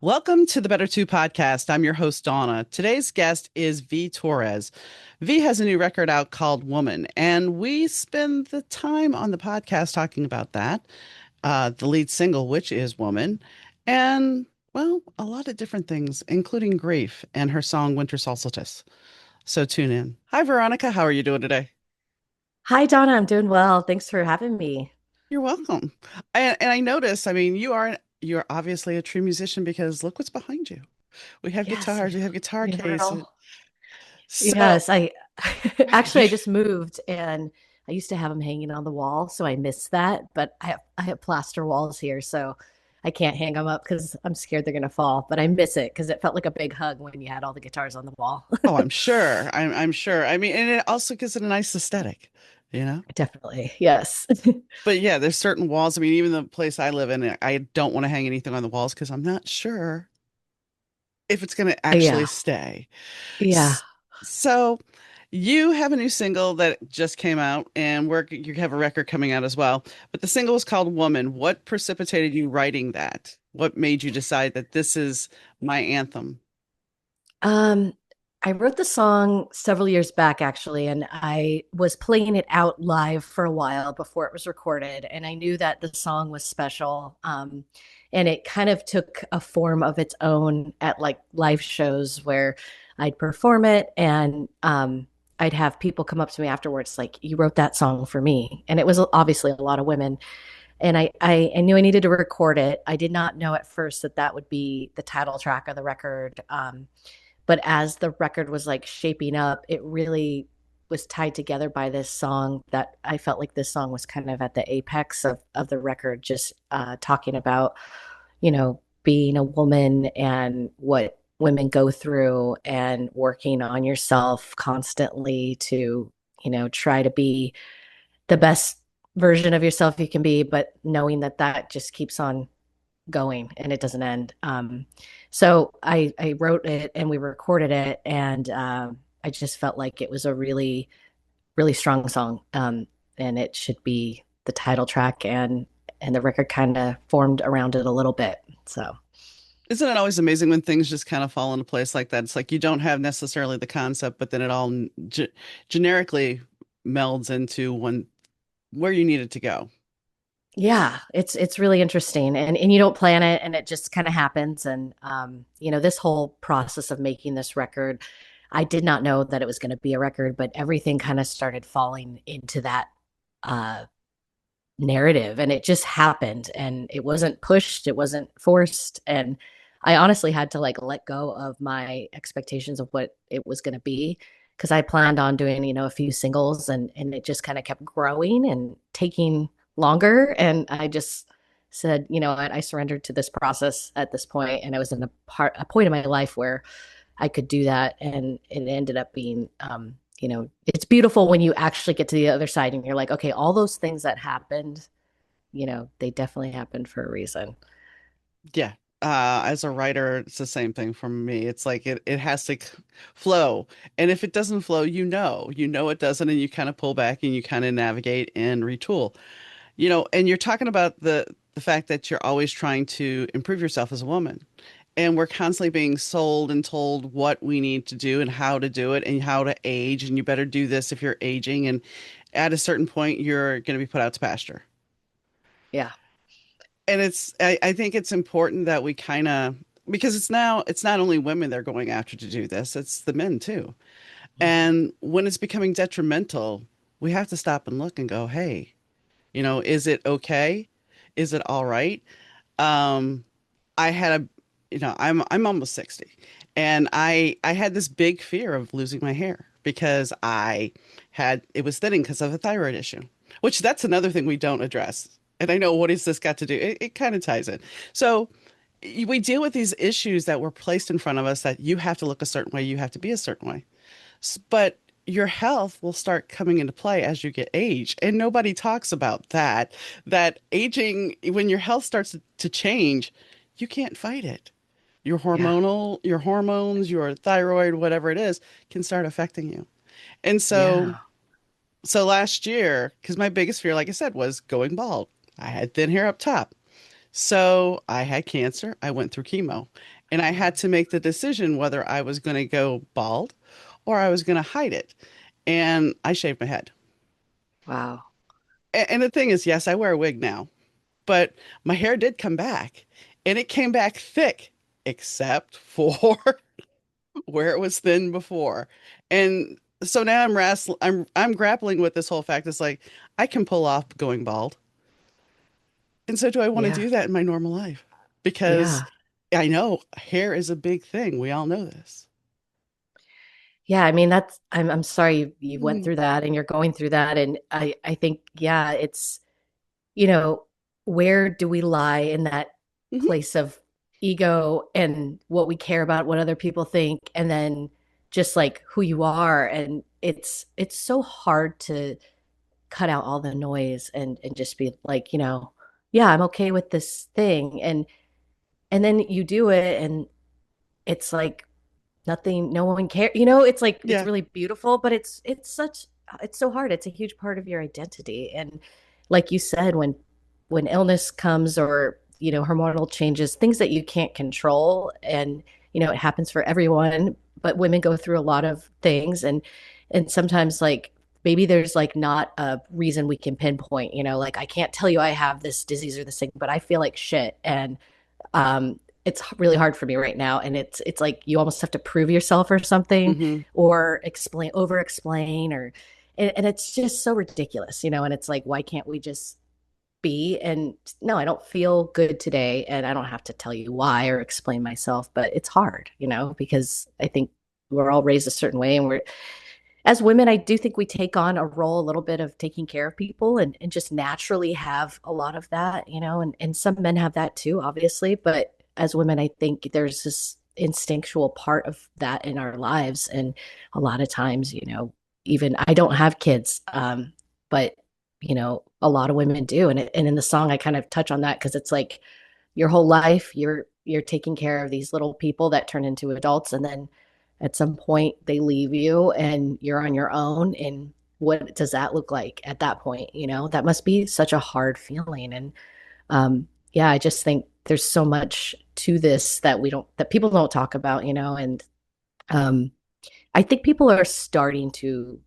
Welcome to the Better Two podcast. I'm your host, Donna. Today's guest is V Torres. V has a new record out called Woman, and we spend the time on the podcast talking about that. The lead single, which is Woman, and well, a lot of different things, including grief and her song Winter Solstice. So tune in. Hi, Veronica. How are you doing today? Hi, Donna. I'm doing well. Thanks for having me. You're welcome. And I noticed, I mean, you're obviously a true musician because look what's behind you. We have Yes, guitars, we have guitar you cases. know. So Yes, I actually I just moved and I used to have them hanging on the wall, so I miss that. But I have plaster walls here, so I can't hang them up because I'm scared they're gonna fall. But I miss it because it felt like a big hug when you had all the guitars on the wall. oh, I'm sure. I'm sure. I mean, and it also gives it a nice aesthetic, you know? Definitely, yes. But yeah, there's certain walls. I mean, even the place I live in, I don't want to hang anything on the walls because I'm not sure if it's going to actually Yeah, stay. yeah. S- So you have a new single that just came out, and you have a record coming out as well. But the single is called Woman. What precipitated you writing that? What made you decide that this is my anthem? Um, I wrote the song several years back, actually, and I was playing it out live for a while before it was recorded. And I knew that the song was special. And it kind of took a form of its own at like live shows where I'd perform it and I'd have people come up to me afterwards, like, you wrote that song for me. And it was obviously a lot of women. And I knew I needed to record it. I did not know at first that that would be the title track of the record. But as the record was like shaping up, it really was tied together by this song that I felt like this song was kind of at the apex of the record, just talking about, being a woman and what women go through and working on yourself constantly to, try to be the best version of yourself you can be, but knowing that that just keeps on going and it doesn't end. So I wrote it and we recorded it, and I just felt like it was a really really strong song, and it should be the title track, and the record kind of formed around it a little bit. So Isn't it always amazing when things just kind of fall into place like that? It's like you don't have necessarily the concept, but then it all generically melds into one where you need it to go. yeah, it's really interesting, and you don't plan it, and it just kind of happens. And this whole process of making this record, I did not know that it was going to be a record, but everything kind of started falling into that uh narrative, and it just happened, and it wasn't pushed, it wasn't forced. And I honestly had to like let go of my expectations of what it was going to be, because I planned on doing, a few singles, and it just kind of kept growing and taking longer. And I just said, I surrendered to this process at this point, and I was in a point in my life where I could do that. And it ended up being, it's beautiful when you actually get to the other side and you're like, okay, all those things that happened, they definitely happened for a reason. Yeah. As a writer, it's the same thing for me. It's like it has to flow. And if it doesn't flow, you know it doesn't, and you kind of pull back and you kind of navigate and retool. And you're talking about the fact that you're always trying to improve yourself as a woman. And we're constantly being sold and told what we need to do and how to do it and how to age. And you better do this if you're aging. And at a certain point, you're going to be put out to pasture. Yeah. And I think it's important that we kind of, because it's not only women they're going after to do this, it's the men too. And when it's becoming detrimental, we have to stop and look and go, hey, is it okay? Is it all right? Um, I had I'm almost 60, and I had this big fear of losing my hair because it was thinning because of a thyroid issue, which that's another thing we don't address. And I know, what has this got to do? It kind of ties in. So we deal with these issues that were placed in front of us, that you have to look a certain way, you have to be a certain way. But your health will start coming into play as you get age. And nobody talks about that aging, when your health starts to change, you can't fight it. Yeah. Your hormones, your thyroid, whatever it is, can start affecting you. And Yeah. so last year, because my biggest fear, like I said, was going bald. I had thin hair up top. So I had cancer. I went through chemo, and I had to make the decision whether I was going to go bald or I was going to hide it. And I shaved my head. Wow. And the thing is, yes, I wear a wig now, but my hair did come back, and it came back thick, except for where it was thin before. And so now I'm grappling with this whole fact. It's like I can pull off going bald. And so do I want to Yeah. do that in my normal life? Because Yeah. I know hair is a big thing. We all know this. Yeah, I mean I'm sorry you went Mm-hmm. through that and you're going through that, and I think yeah, it's you know, where do we lie in that place of ego and what we care about, what other people think, and then just like who you are. And it's so hard to cut out all the noise and just be like, yeah, I'm okay with this thing. And then you do it and it's like nothing, no one cares. It's like it's Yeah. really beautiful, but it's so hard. It's a huge part of your identity. And like you said, when illness comes or hormonal changes, things that you can't control, and it happens for everyone, but women go through a lot of things, and sometimes like maybe there's like not a reason we can pinpoint, like I can't tell you I have this disease or this thing, but I feel like shit. And it's really hard for me right now, and it's like you almost have to prove yourself or something, Hmm. or over explain, or and it's just so ridiculous, and it's like, why can't we just be? And no, I don't feel good today, and I don't have to tell you why or explain myself, but it's hard, because I think we're all raised a certain way, and we're as women, I do think we take on a role a little bit of taking care of people, and just naturally have a lot of that, and some men have that too, obviously. But as women, I think there's this instinctual part of that in our lives. And a lot of times, even I don't have kids, but, a lot of women do. And in the song, I kind of touch on that because it's like your whole life, you're taking care of these little people that turn into adults, and then at some point they leave you and you're on your own. And what does that look like at that point? That must be such a hard feeling. And yeah, I just think there's so much to this that people don't talk about, and um I think people are starting to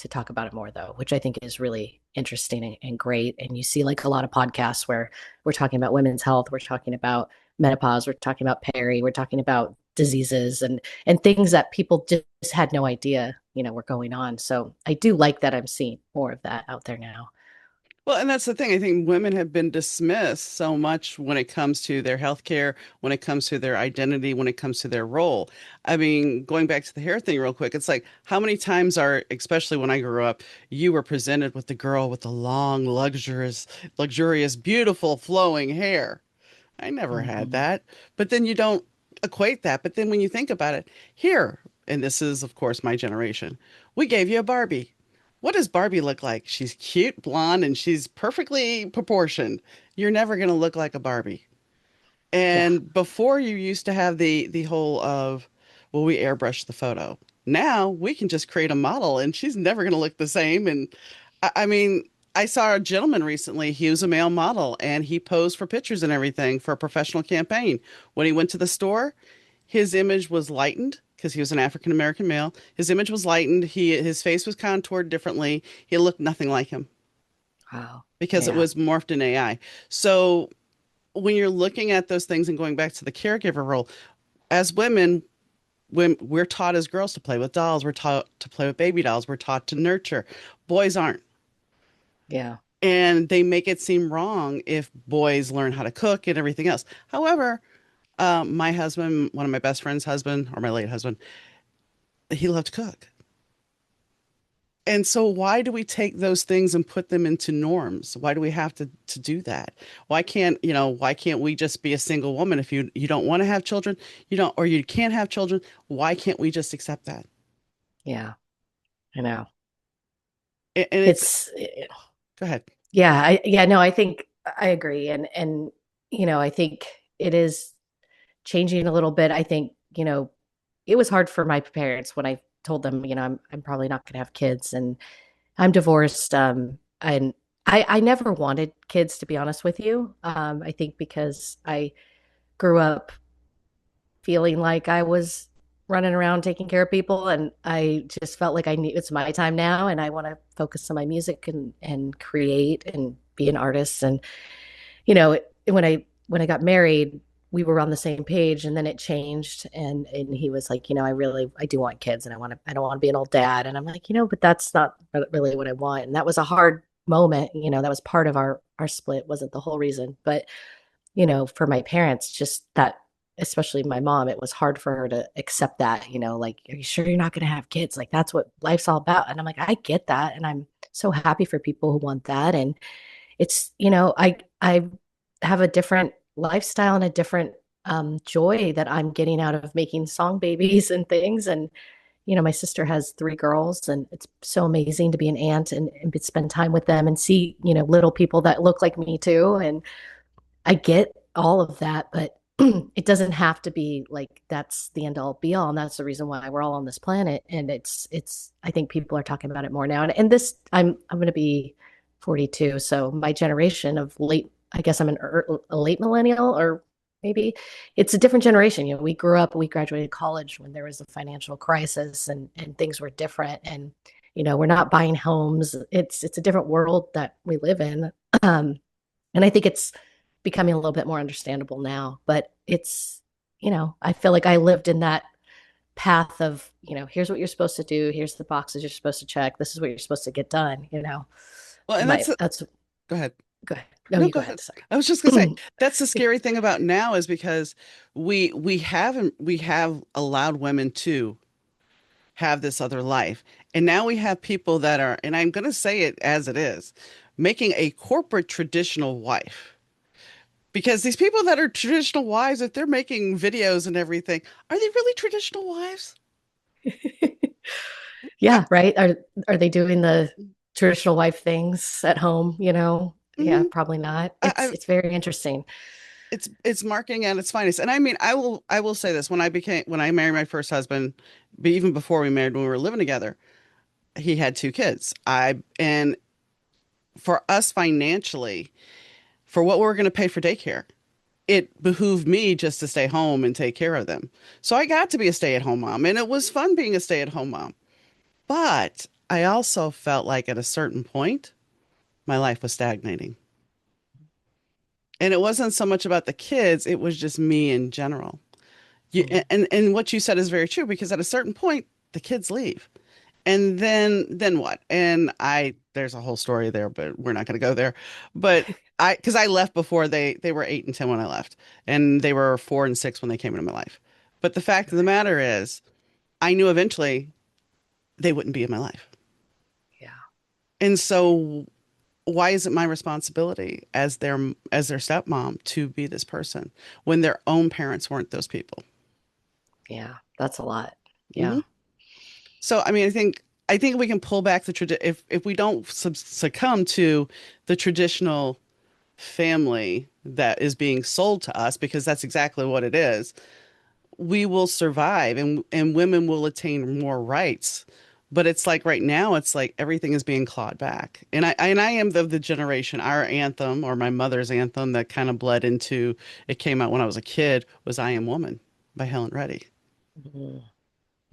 talk about it more though, which I think is really interesting and great. And you see like a lot of podcasts where we're talking about women's health, we're talking about menopause, we're talking about peri, we're talking about diseases and things that people just had no idea, were going on. So I do like that I'm seeing more of that out there now. Well, and that's the thing. I think women have been dismissed so much when it comes to their health care, when it comes to their identity, when it comes to their role. I mean, going back to the hair thing real quick, it's like how many times especially when I grew up, you were presented with the girl with the long, luxurious, beautiful flowing hair. I never had Mhm. that. But then you don't equate that. But then when you think about it, here, and this is, of course, my generation, we gave you a Barbie. What does Barbie look like? She's cute, blonde, and she's perfectly proportioned. You're never going to look like a Barbie. Yeah. And before you used to have the whole of, well, we airbrush the photo. Now we can just create a model and she's never going to look the same. And I mean, I saw a gentleman recently. He was a male model and he posed for pictures and everything for a professional campaign. When he went to the store, his image was lightened because he was an African American male. His image was lightened. His face was contoured differently. He looked nothing like him Wow. because it Yeah. was morphed in AI. So when you're looking at those things and going back to the caregiver role, as women, when we're taught as girls to play with dolls, we're taught to play with baby dolls, we're taught to nurture. Boys aren't. Yeah. And they make it seem wrong if boys learn how to cook and everything else. However, my husband, one of my best friend's husband, or my late husband, he loved to cook. And so why do we take those things and put them into norms? Why do we have to do that? Why can't we just be a single woman if you don't want to have children, you don't or you can't have children, why can't we just accept that? Yeah. I know. And it's It's go ahead. Yeah, yeah, no, I think I agree. And I think it is changing a little bit. I think, it was hard for my parents when I told them, I'm probably not going to have kids, and I'm divorced. And I never wanted kids, to be honest with you. I think because I grew up feeling like I was running around taking care of people, and I just felt like I need it's my time now, and I want to focus on my music and create and be an artist. And when I got married, we were on the same page, and then it changed, and he was like, I do want kids, and I don't want to be an old dad. And I'm like, but that's not really what I want. And that was a hard moment. That was part of our split, wasn't the whole reason, but for my parents, just that, especially my mom, it was hard for her to accept that, like, are you sure you're not going to have kids? Like, that's what life's all about. And I'm like, I get that. And I'm so happy for people who want that. And it's, I have a different lifestyle and a different joy that I'm getting out of making song babies and things. And, my sister has three girls, and it's so amazing to be an aunt and spend time with them and see, little people that look like me too. And I get all of that, but it doesn't have to be like that's the end all be all. And that's the reason why we're all on this planet. And I think people are talking about it more now. And this, I'm going to be 42. So my generation of late, I guess I'm a late millennial, or maybe it's a different generation. We grew up, we graduated college when there was a financial crisis, and things were different. And, we're not buying homes. It's a different world that we live in. Um, and I think it's becoming a little bit more understandable now. But I feel like I lived in that path of, here's what you're supposed to do. Here's the boxes you're supposed to check. This is what you're supposed to get done. Well, and That's go ahead. go ahead. No, No, you go go ahead. ahead. Sorry. I was just gonna say that's the scary thing about now is because we have allowed women to have this other life. And now we have people that are, and I'm gonna say it as it is, making a corporate traditional wife. Because these people that are traditional wives, if they're making videos and everything, are they really traditional wives? I, Yeah, right. Are they doing the traditional wife things at home? Yeah, mhm. probably not. It's I, it's very interesting. it's marketing at its finest. And I mean, I will say this: when I married my first husband, but even before we married, when we were living together, he had two kids. And for us financially, for what we were going to pay for daycare, it behooved me just to stay home and take care of them. So I got to be a stay-at-home mom, and it was fun being a stay-at-home mom. But I also felt like at a certain point, my life was stagnating. And it wasn't so much about the kids, it was just me in general. Mhm. And what you said is very true because at a certain point, the kids leave. And then what? And there's a whole story there, but we're not going to go there. But because I left before they were 8 and 10 when I left, and they were 4 and 6 when they came into my life. But the fact of the matter is, I knew eventually they wouldn't be in my life. Yeah. And so why is it my responsibility as their stepmom to be this person when their own parents weren't those people? Yeah. That's a lot. Hmm. Yeah. So I mean, I think we can pull back if we don't succumb to the traditional family that is being sold to us because that's exactly what it is. We will survive and women will attain more rights. But it's like right now, it's like everything is being clawed back. And I am the generation, our anthem or my mother's anthem that kind of bled into it came out when I was a kid was I Am Woman by Helen Reddy. Mhm.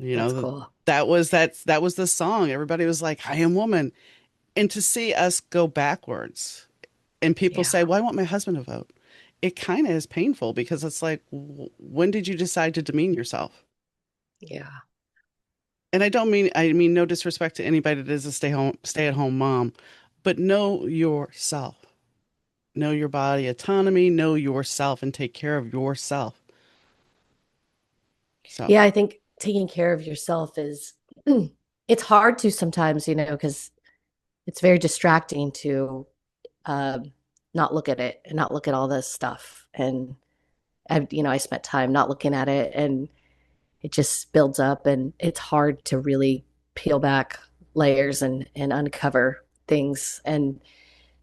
You That's know, cool. that was the song. Everybody was like, I am woman. And to see us go backwards and people Yeah. say, well, I want my husband to vote. It kind of is painful because it's like, when did you decide to demean yourself? Yeah. And I mean no disrespect to anybody that is a stay at home mom, but know yourself. Know your body autonomy, know yourself and take care of yourself. So, Yeah, I think taking care of yourself is it's hard to sometimes, because it's very distracting to um, not look at it and not look at all this stuff. And I spent time not looking at it, and it just builds up, and it's hard to really peel back layers and uncover things. And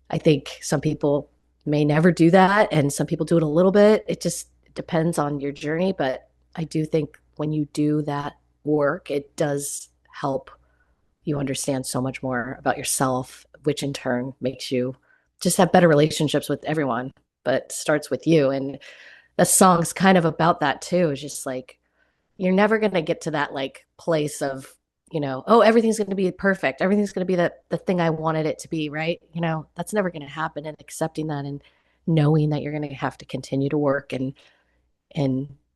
I think some people may never do that, and some people do it a little bit. It just depends on your journey. But I do think when you do that work, it does help you understand so much more about yourself, which in turn makes you just have better relationships with everyone, but starts with you. And the song's kind of about that too. It's just like you're never going to get to that like place of, oh, everything's going to be perfect. Everything's going to be the thing I wanted it to be, right? That's never going to happen. And accepting that and knowing that you're going to have to continue to work and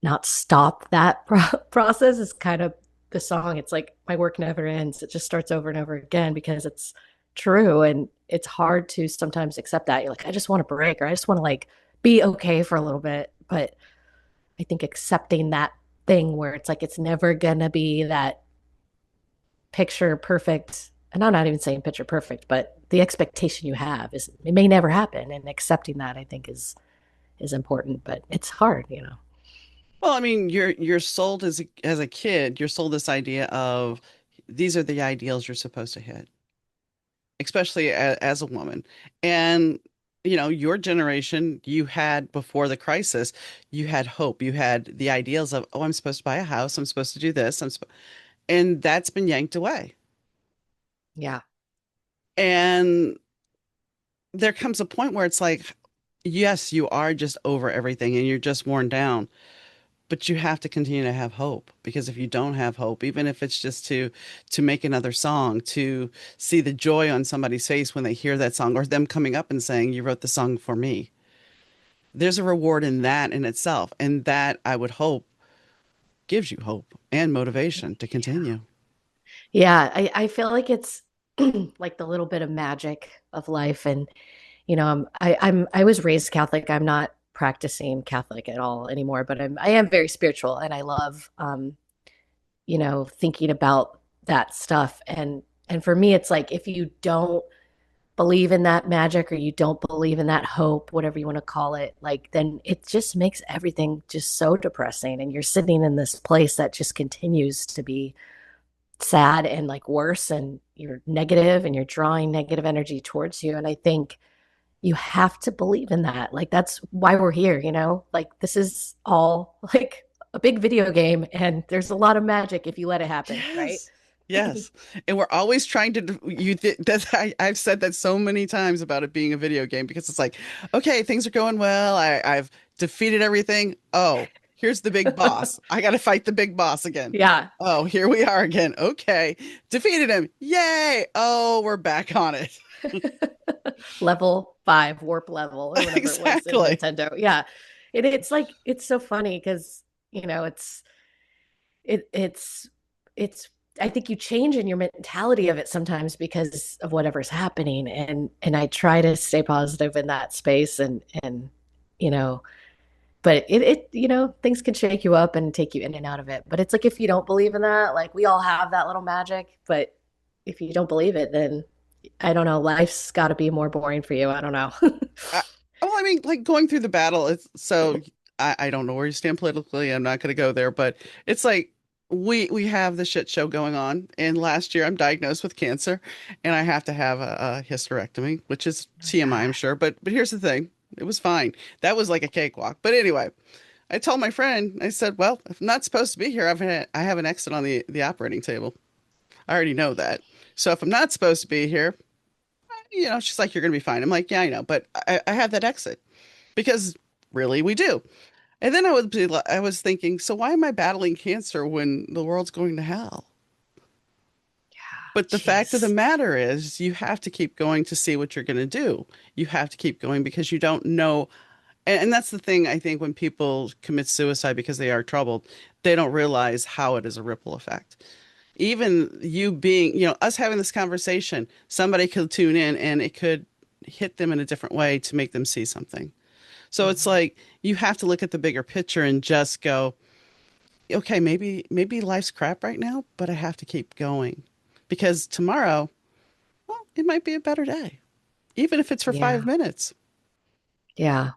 not stop that process is kind of the song. It's like my work never ends. It just starts over and over again because it's true. And it's hard to sometimes accept that. You're like, I just want a break, or I just want to like be okay for a little bit. But I think accepting that thing where it's like it's never gonna be that picture perfect, and I'm not even saying picture perfect, but the expectation you have is it may never happen, and accepting that I think is important, but it's hard. Well, I mean, you're sold as a kid, you're sold this idea of these are the ideals you're supposed to hit, especially as a woman. And your generation, you had before the crisis, you had hope. You had the ideals of, oh, I'm supposed to buy a house, I'm supposed to do this, and that's been yanked away. Yeah. And there comes a point where it's like, yes, you are just over everything and you're just worn down, but you have to continue to have hope, because if you don't have hope, even if it's just to make another song, to see the joy on somebody's face when they hear that song, or them coming up and saying, you wrote the song for me, there's a reward in that in itself, and that, I would hope, gives you hope and motivation to Yeah. continue. Yeah. I feel like it's like the little bit of magic of life. And I was raised Catholic. I'm not practicing Catholic at all anymore, but I am very spiritual, and I love thinking about that stuff. And for me, it's like if you don't believe in that magic, or you don't believe in that hope, whatever you want to call it, like then it just makes everything just so depressing. And you're sitting in this place that just continues to be sad and like worse, and you're negative and you're drawing negative energy towards you. And I think you have to believe in that. Like that's why we're here. Like this is all like a big video game, and there's a lot of magic if you let it happen, right? Yes. Yes. And we're always trying to that's I've said that so many times about it being a video game, because it's like, okay, things are going well. I've defeated everything. Oh, here's the big boss. I got to fight the big boss again. Yeah. Oh, here we are again. Okay. Defeated him. Yay. Oh, we're back on it. Level 5 warp level or whatever it was in Exactly. Nintendo. Yeah. It's like it's so funny because it's it's I think you change in your mentality of it sometimes because of whatever's happening, and I try to stay positive in that space, and you know but things can shake you up and take you in and out of it. But it's like if you don't believe in that, like we all have that little magic, but if you don't believe it, then I don't know, life's got to be more boring for you. I don't know. I, well, I mean, like going through the battle, it's so I don't know where you stand politically. I'm not going to go there, but it's like we have the shit show going on. And last year, I'm diagnosed with cancer, and I have to have a hysterectomy, which is Oh TMI, I'm God. sure. But here's the thing, it was fine. That was like a cakewalk. But anyway, I told my friend, I said, well, if I'm not supposed to be here, I have an exit on the operating table. I already know that. So if I'm not supposed to be here, she's like, you're going to be fine. I'm like, yeah, I know, but I have that exit, because really we do. And then I was thinking, so why am I battling cancer when the world's going to hell? But the fact of the Jeez. matter is, you have to keep going to see what you're going to do. You have to keep going because you don't know. And that's the thing, I think, when people commit suicide because they are troubled, they don't realize how it is a ripple effect. Even you being, us having this conversation, somebody could tune in and it could hit them in a different way to make them see something. So it's Mhm. like you have to look at the bigger picture and just go, okay, maybe life's crap right now, but I have to keep going, because tomorrow, well, it might be a better day, even if it's for Yeah. 5 minutes. Yeah.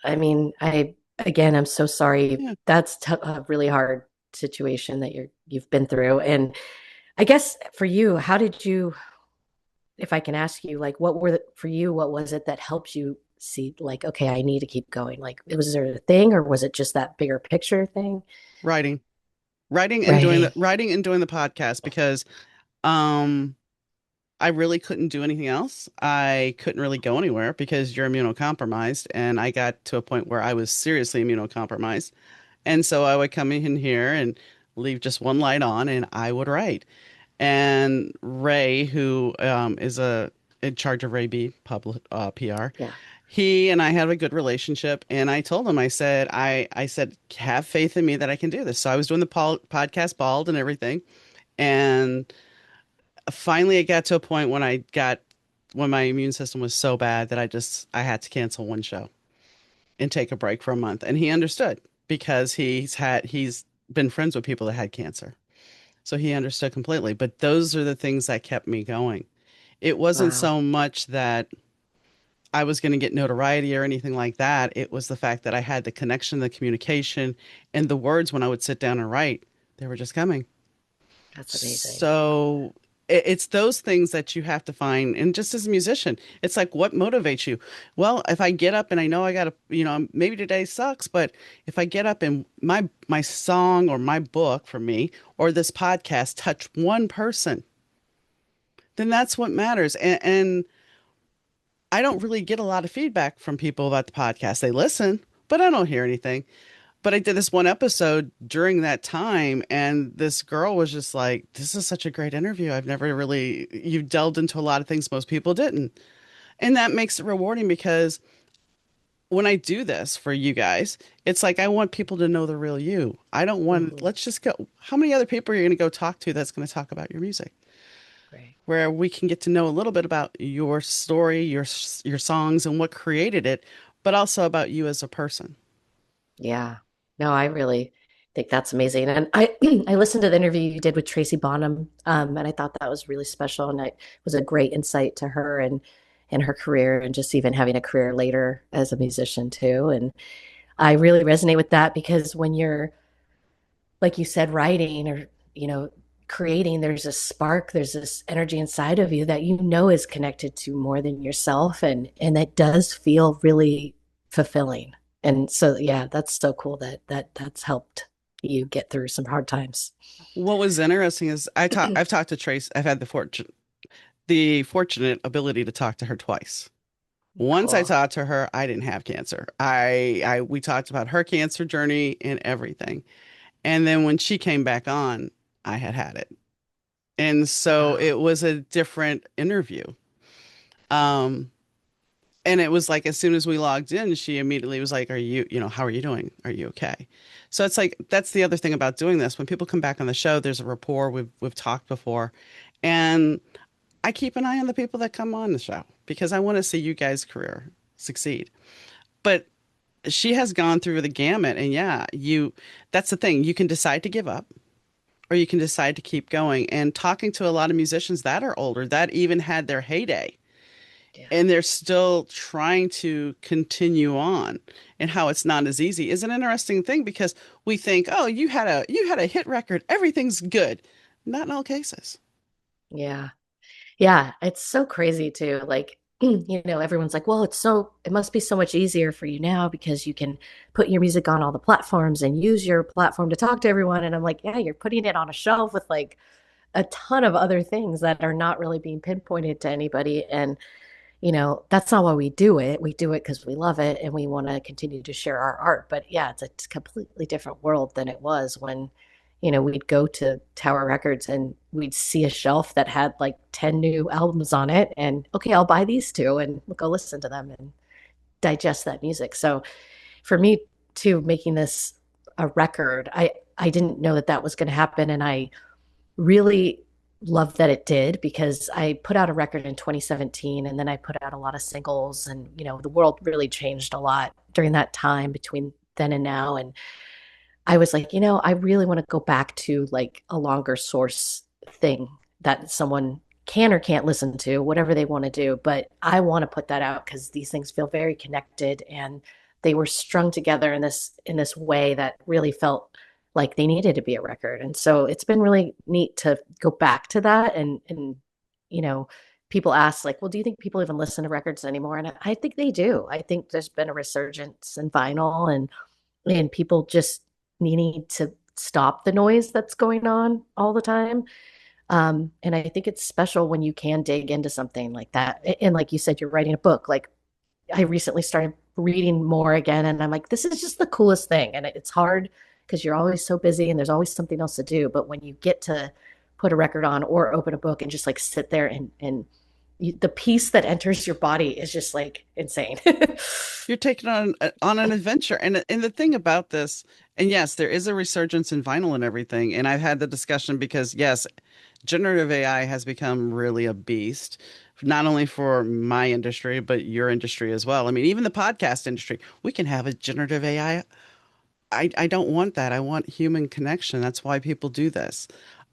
I mean, again, I'm so sorry. Yeah, That's a really hard situation that you've been through. And I guess for you, how did you, if I can ask you, like, for you, what was it that helped you see, like, okay, I need to keep going? Like, was there a thing, or was it just that bigger picture thing? writing, writing and doing Writing. the podcast, because um I really couldn't do anything else. I couldn't really go anywhere because you're immunocompromised. And I got to a point where I was seriously immunocompromised. And so I would come in here and leave just one light on and I would write. And Ray, who is in charge of Ray B public PR, Yeah. he and I had a good relationship. And I told him, I said, have faith in me that I can do this. So I was doing the podcast bald and everything. And finally, it got to a point when my immune system was so bad that I had to cancel one show and take a break for a month. And he understood because he's been friends with people that had cancer. So he understood completely. But those are the things that kept me going. It wasn't Wow. so much that I was going to get notoriety or anything like that. It was the fact that I had the connection, the communication, and the words when I would sit down and write, they were just coming. That's amazing. So it's those things that you have to find. And just as a musician, it's like, what motivates you? Well, if I get up and I know I got to, maybe today sucks, but if I get up and my song or my book for me or this podcast touch one person, then that's what matters. And I don't really get a lot of feedback from people about the podcast. They listen, but I don't hear anything. But I did this one episode during that time, and this girl was just like, "This is such a great interview. You've delved into a lot of things most people didn't." And that makes it rewarding because when I do this for you guys, it's like I want people to know the real you. I don't want, Hmm. let's just go. How many other people are you going to go talk to that's going to talk about your music? Right. Where we can get to know a little bit about your story, your songs, and what created it, but also about you as a person. Yeah. No, I really think that's amazing. And I I listened to the interview you did with Tracy Bonham, and I thought that was really special. And it was a great insight to her and her career and just even having a career later as a musician too. And I really resonate with that because when you're, like you said, writing or, creating, there's a spark, there's this energy inside of you that is connected to more than yourself. And that does feel really fulfilling. And so, yeah, that's so cool that's helped you get through some hard times. What was interesting is I've talked to Trace. I've had the fortunate ability to talk to her twice. Once I Cool. talked to her, I didn't have cancer. We talked about her cancer journey and everything. And then when she came back on, I had it. And so Wow. it was a different interview. Um, and it was like as soon as we logged in, she immediately was like, how are you doing? Are you okay? So it's like that's the other thing about doing this. When people come back on the show, there's a rapport. We've talked before. And I keep an eye on the people that come on the show because I want to see you guys' career succeed. But she has gone through the gamut, and yeah, that's the thing. You can decide to give up or you can decide to keep going. And talking to a lot of musicians that are older that even had their heyday Yeah. and they're still trying to continue on and how it's not as easy is an interesting thing because we think, oh, you had a hit record, everything's good. Not in all cases. Yeah. Yeah, it's so crazy too. Like, everyone's like, well, it must be so much easier for you now because you can put your music on all the platforms and use your platform to talk to everyone. And I'm like, yeah, you're putting it on a shelf with like a ton of other things that are not really being pinpointed to anybody. And, that's not why we do it. We do it because we love it and we want to continue to share our art. But yeah, it's a completely different world than it was when we'd go to Tower Records and we'd see a shelf that had like 10 new albums on it. And okay, I'll buy these two and we'll go listen to them and digest that music. So for me, too, making this a record, I didn't know that that was going to happen. And I really love that it did because I put out a record in 2017 and then I put out a lot of singles. And, the world really changed a lot during that time between then and now. And I was like, I really want to go back to like a longer source thing that someone can or can't listen to, whatever they want to do. But I want to put that out because these things feel very connected and they were strung together in this way that really felt like they needed to be a record. And so it's been really neat to go back to that and you know, people ask like, well, do you think people even listen to records anymore? And I think they do. I think there's been a resurgence in vinyl and people just needing to stop the noise that's going on all the time. And I think it's special when you can dig into something like that. And like you said, you're writing a book. Like I recently started reading more again, and I'm like, this is just the coolest thing. And it's hard because you're always so busy and there's always something else to do. But when you get to put a record on or open a book and just like sit there and the peace that enters your body is just like insane. You're taking on an adventure. And the thing about this, and yes, there is a resurgence in vinyl and everything. And I've had the discussion because yes, generative AI has become really a beast, not only for my industry, but your industry as well. I mean, even the podcast industry, we can have a generative AI. I don't want that. I want human connection. That's why people do this.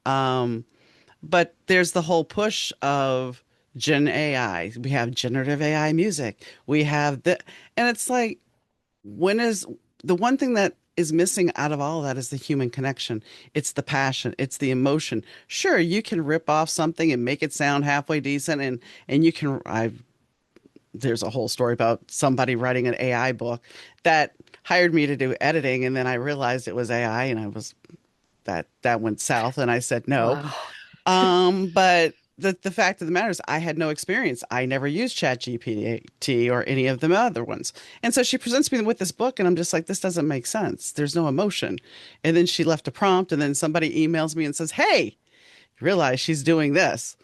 Um, but there's the whole push of Gen AI. We have generative AI music. We have and it's like, when is the one thing that is missing out of all of that is the human connection. It's the passion. It's the emotion. Sure, you can rip off something and make it sound halfway decent, and you can. There's a whole story about somebody writing an AI book that hired me to do editing, and then I realized it was AI, and I was that went south, and I said no. Wow. But the fact of the matter is, I had no experience. I never used ChatGPT or any of the other ones. And so she presents me with this book, and I'm just like, this doesn't make sense. There's no emotion. And then she left a prompt, and then somebody emails me and says, hey, you realize she's doing this.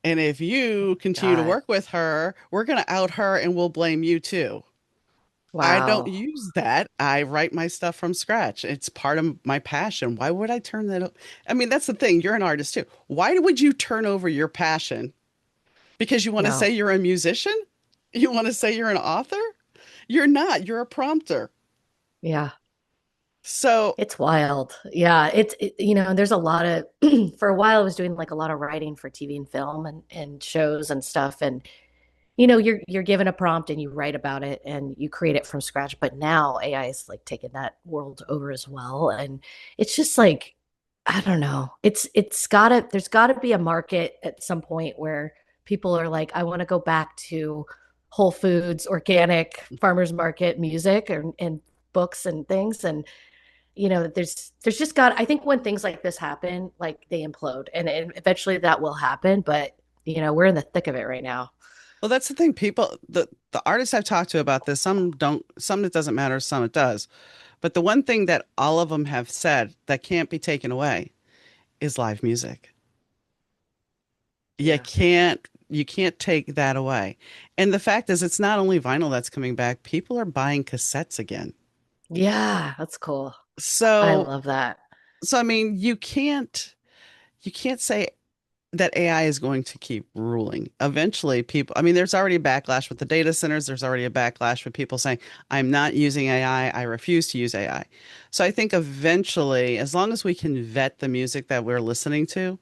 And if you continue to God. work with her, we're going to out her and we'll blame you too. I don't Wow. use that. I write my stuff from scratch. It's part of my passion. Why would I turn that? I mean, that's the thing. You're an artist too. Why would you turn over your passion because you want to say No. you're a musician? You want to say you're an author? You're not. You're a prompter. Yeah. So, It's wild. Yeah, there's a lot of for a while I was doing like a lot of writing for TV and film and shows and stuff. And you're given a prompt and you write about it and you create it from scratch. But now AI is like taking that world over as well. And it's just like, I don't know. There's gotta be a market at some point where people are like, I want to go back to Whole Foods, organic farmers market music and books and things. And there's just got I think when things like this happen, like they implode and eventually that will happen, but we're in the thick of it right now. well, that's the thing. People, the artists I've talked to about this, some don't, some it doesn't matter, some it does. But the one thing that all of them have said that can't be taken away is live music. Yeah. You can't take that away. And the fact is, it's not only vinyl that's coming back, people are buying cassettes again. Yeah, that's cool. I So love that. I mean, you can't say that AI is going to keep ruling. Eventually people, I mean, there's already a backlash with the data centers, there's already a backlash with people saying I'm not using AI, I refuse to use AI. So I think eventually, as long as we can vet the music that we're listening to,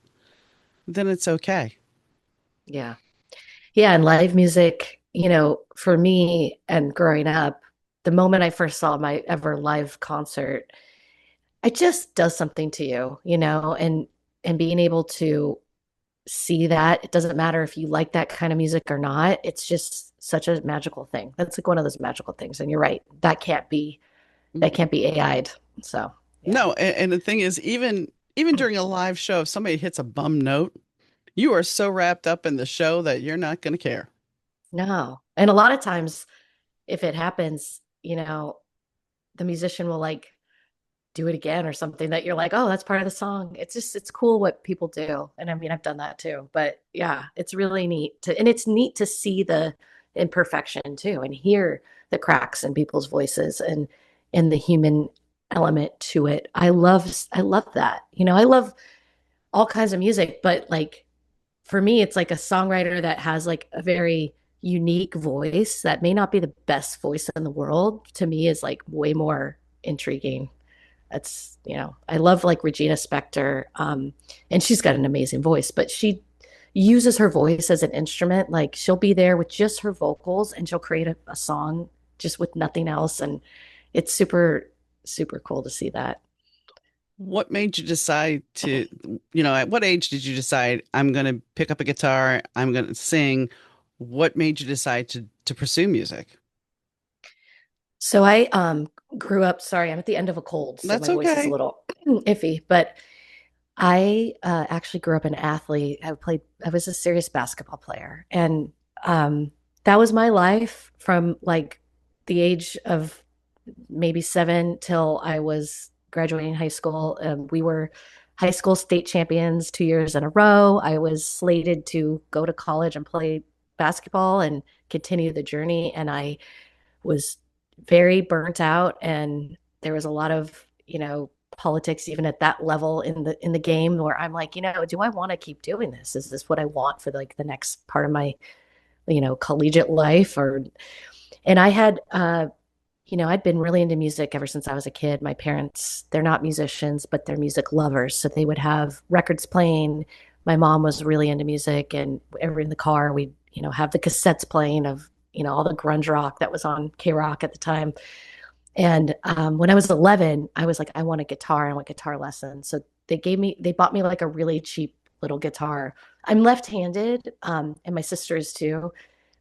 then it's okay. Yeah. Yeah, and live music, for me and growing up, the moment I first saw my ever live concert, it just does something to you, and being able to see that. It doesn't matter if you like that kind of music or not. It's just such a magical thing. That's like one of those magical things. And you're right. That can't be AI'd. So, yeah. No, and the thing is, even during a live show, if somebody hits a bum note, you are so wrapped up in the show that you're not going to care. No. And a lot of times if it happens, the musician will like do it again or something that you're like, oh, that's part of the song. It's cool what people do. And I mean, I've done that too. But yeah, it's really neat and it's neat to see the imperfection too and hear the cracks in people's voices and the human element to it. I love that. I love all kinds of music, but like for me, it's like a songwriter that has like a very unique voice that may not be the best voice in the world. To me, is like way more intriguing. I love like Regina Spektor, and she's got an amazing voice, but she uses her voice as an instrument. Like she'll be there with just her vocals and she'll create a song just with nothing else. And it's super, super cool to see that. What made you decide to, at what age did you decide I'm going to pick up a guitar, I'm going to sing? What made you decide to pursue music? So I grew up, sorry, I'm at the end of a cold, so That's my voice is a okay. little iffy, but I actually grew up an athlete. I was a serious basketball player. And um, that was my life from like the age of maybe 7 till I was graduating high school. We were high school state champions 2 years in a row. I was slated to go to college and play basketball and continue the journey. And I was very burnt out, and there was a lot of, politics even at that level in the game where I'm like, do I want to keep doing this? Is this what I want for like the next part of my, collegiate life? Or and I had I'd been really into music ever since I was a kid. My parents, they're not musicians, but they're music lovers. So they would have records playing. My mom was really into music, and ever in the car, we'd, have the cassettes playing of, all the grunge rock that was on K Rock at the time. And when I was 11, I was like, I want a guitar. I want guitar lessons. So they bought me like a really cheap little guitar. I'm left-handed, and my sister is too,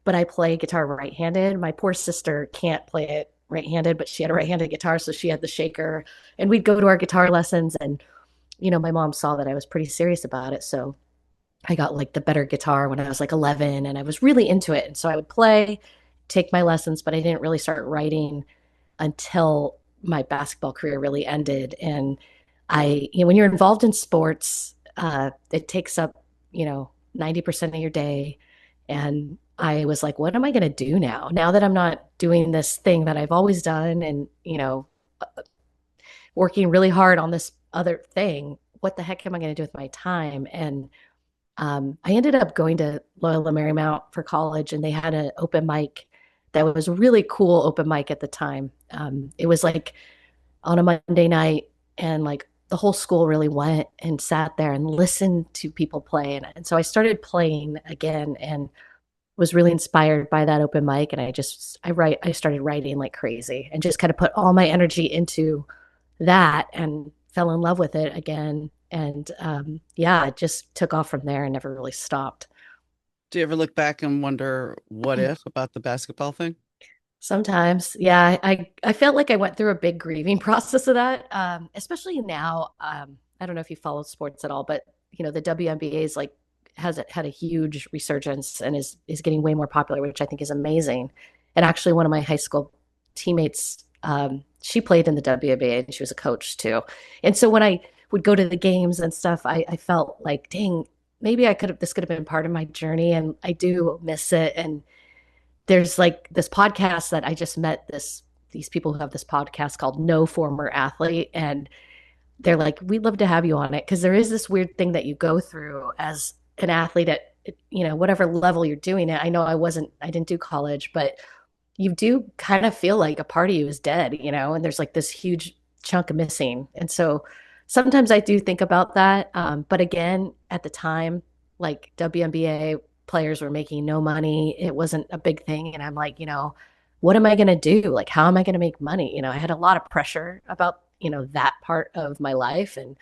but I play guitar right-handed. My poor sister can't play it right-handed, but she had a right-handed guitar, so she had the shaker. And we'd go to our guitar lessons, and my mom saw that I was pretty serious about it, so I got like the better guitar when I was like 11, and I was really into it. And so I would play, take my lessons, but I didn't really start writing until my basketball career really ended. And when you're involved in sports, it takes up, 90% of your day. And I was like, what am I going to do now? Now that I'm not doing this thing that I've always done and, working really hard on this other thing, what the heck am I going to do with my time? And I ended up going to Loyola Marymount for college, and they had an open mic that was a really cool open mic at the time. It was like on a Monday night, and like the whole school really went and sat there and listened to people play. And so I started playing again and was really inspired by that open mic. And I started writing like crazy and just kind of put all my energy into that and fell in love with it again. And yeah, it just took off from there and never really stopped. Do you ever look back and wonder what if about the basketball thing? Sometimes, yeah, I felt like I went through a big grieving process of that, especially now. I don't know if you followed sports at all, but the WNBA is like has had a huge resurgence and is getting way more popular, which I think is amazing. And actually, one of my high school teammates, she played in the WNBA and she was a coach too. And so when I would go to the games and stuff, I felt like, dang, maybe this could have been part of my journey, and I do miss it. And there's like this podcast that I just met these people who have this podcast called No Former Athlete, and they're like, we'd love to have you on it because there is this weird thing that you go through as an athlete at whatever level you're doing it. I know I didn't do college, but you do kind of feel like a part of you is dead, and there's like this huge chunk missing. And so sometimes I do think about that. But again, at the time, like WNBA players were making no money. It wasn't a big thing. And I'm like, what am I going to do? Like, how am I going to make money? I had a lot of pressure about, that part of my life. And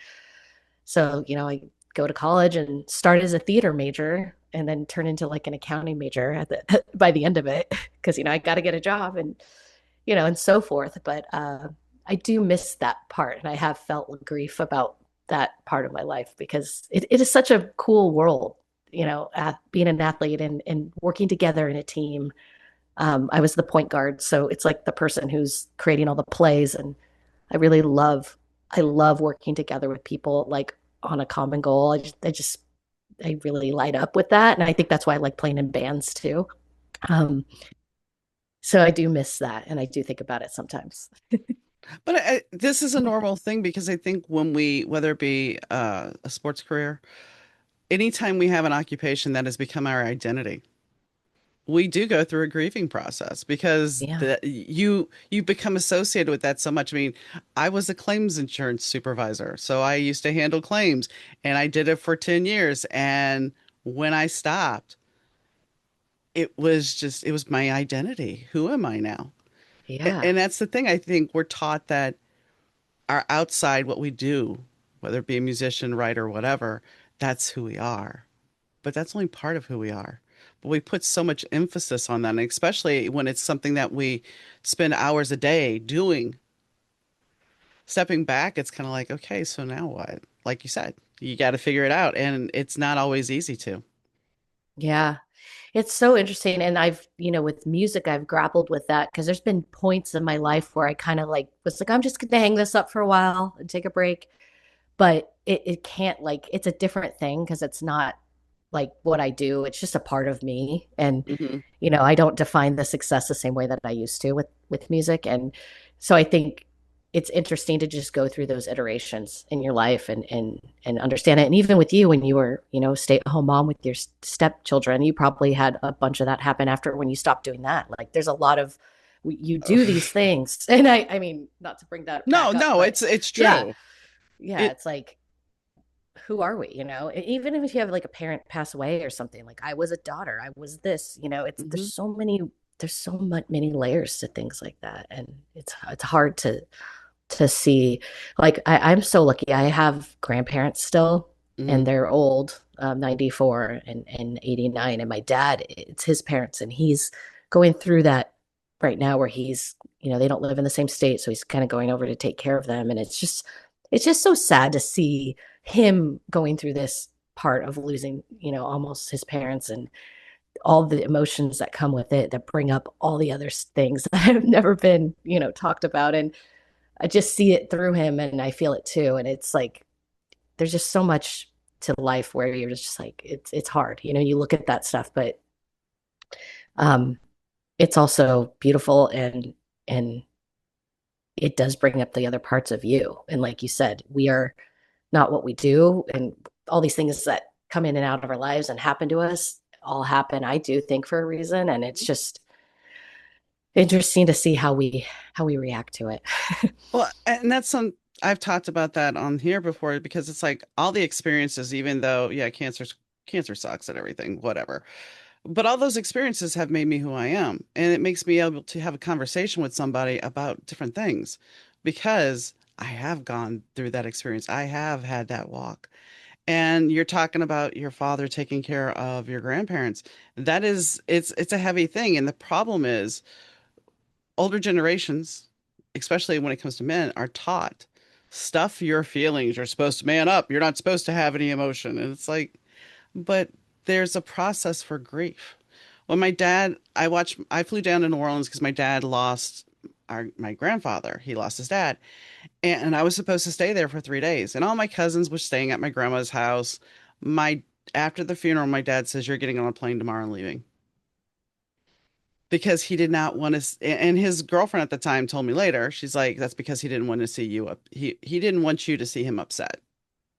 so, I go to college and start as a theater major and then turn into like an accounting major by the end of it. Cause, I got to get a job and, and so forth. But I do miss that part. And I have felt grief about that part of my life because it is such a cool world, being an athlete and working together in a team. I was the point guard, so it's like the person who's creating all the plays, and I love working together with people like on a common goal. I really light up with that, and I think that's why I like playing in bands too. Um, so I do miss that, and I do think about it sometimes. But this is a normal thing because I think whether it be a sports career, anytime we have an occupation that has become our identity, we do go through a grieving process because Yeah. you become associated with that so much. I mean, I was a claims insurance supervisor, so I used to handle claims, and I did it for 10 years. And when I stopped, it was my identity. Who am I now? Yeah. And that's the thing. I think we're taught that our outside, what we do, whether it be a musician, writer, whatever, that's who we are. But that's only part of who we are. But we put so much emphasis on that, and especially when it's something that we spend hours a day doing. Stepping back, it's kind of like, okay, so now what? Like you said. You got to figure it out, and it's not always easy to. Yeah. It's so interesting. And I've, with music, I've grappled with that because there's been points in my life where I kind of like was like, I'm just going to hang this up for a while and take a break. But it can't, like, it's a different thing because it's not like what I do. It's just a part of me. And, Hmm. I don't define the success the same way that I used to with music. And so I think it's interesting to just go through those iterations in your life and understand it. And even with you, when you were, stay-at-home mom with your stepchildren, you probably had a bunch of that happen after when you stopped doing that. Like there's a lot of you do these things. And I mean, not to bring that No, back up, no, but it's yeah, true. yeah, It it's like who are we, even if you have like a parent pass away or something, like I was a daughter, I was this, it's mhm. there's so much many layers to things like that, and it's hard to see. Like I'm so lucky I have grandparents still, and Mhm. they're old, 94 and 89, and my dad, it's his parents, and he's going through that right now where he's, they don't live in the same state, so he's kind of going over to take care of them, and it's just so sad to see him going through this part of losing, almost his parents, and all the emotions that come with it that bring up all the other things that have never been, talked about. And I just see it through him and I feel it too. And it's like there's just so much to life where you're just like it's hard. You look at that stuff, but um it's also beautiful, and it does bring up the other parts of you. And like you said, we are not what we do, and all these things that come in and out of our lives and happen to us all happen, I do think, for a reason, and it's just interesting to see how we react to it. Well, and that's some I've talked about that on here before because it's like all the experiences, even though, yeah, cancer sucks and everything, whatever. But all those experiences have made me who I am. And it makes me able to have a conversation with somebody about different things because I have gone through that experience. I have had that walk. And you're talking about your father taking care of your grandparents. That is, it's a heavy thing. And the problem is older generations, especially when it comes to men, are taught stuff your feelings. You're supposed to man up. You're not supposed to have any emotion. And it's like, but there's a process for grief. When my dad, I flew down to New Orleans because my dad lost my grandfather. He lost his dad. And I was supposed to stay there for 3 days. And all my cousins were staying at my grandma's house. My, after the funeral, my dad says, "You're getting on a plane tomorrow and leaving." Because he did not want to, and his girlfriend at the time told me later, she's like, that's because he didn't want to see you up. He didn't want you to see him upset.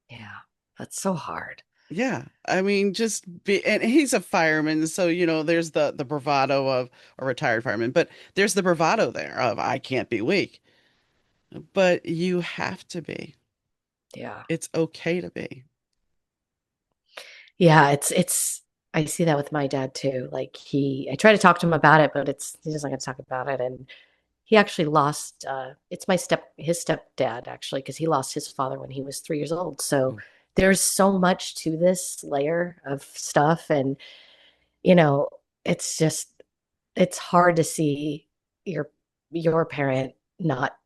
Yeah, that's so hard. Yeah. I mean, just be, and he's a fireman, so there's the bravado of a retired fireman, but there's the bravado there of I can't be weak. But you have to be. Yeah. It's okay to be. Yeah, I see that with my dad too. Like I try to talk to him about it, but he doesn't want to talk about it. And he actually lost it's his stepdad actually, because he lost his father when he was 3 years old. So Mm. there's so much to this layer of stuff. And you know, it's just it's hard to see your parent not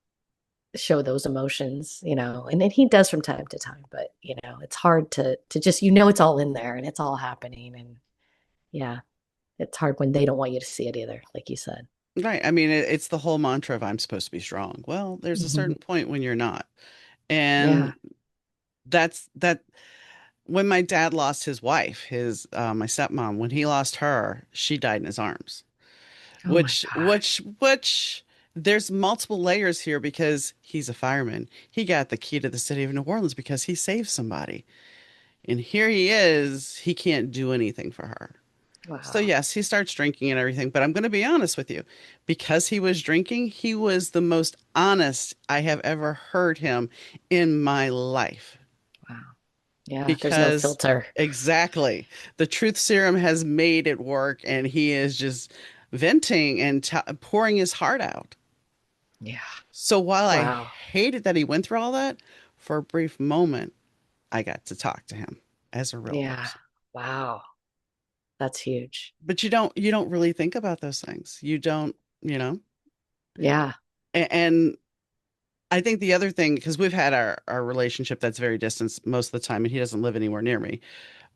show those emotions, and then he does from time to time, but it's hard to just, it's all in there and it's all happening. And yeah, it's hard when they don't want you to see it either, like you said. Right. I mean, it's the whole mantra of I'm supposed to be strong. Well, there's a certain point when you're not. And Yeah. that when my dad lost his wife, my stepmom, when he lost her, she died in his arms. Oh my God. Which there's multiple layers here because he's a fireman. He got the key to the city of New Orleans because he saved somebody. And here he is, he can't do anything for her. So Wow. yes, he starts drinking and everything, but I'm going to be honest with you. Because he was drinking, he was the most honest I have ever heard him in my life. Wow. Yeah, there's no Because filter. exactly, the truth serum has made it work and he is just venting and pouring his heart out. Yeah. So while I Wow. hated that he went through all that, for a brief moment, I got to talk to him as a real Yeah. person. Wow. That's huge. But you don't really think about those things. You don't, you know. Yeah. And I think the other thing, because we've had our relationship that's very distant most of the time, and he doesn't live anywhere near me.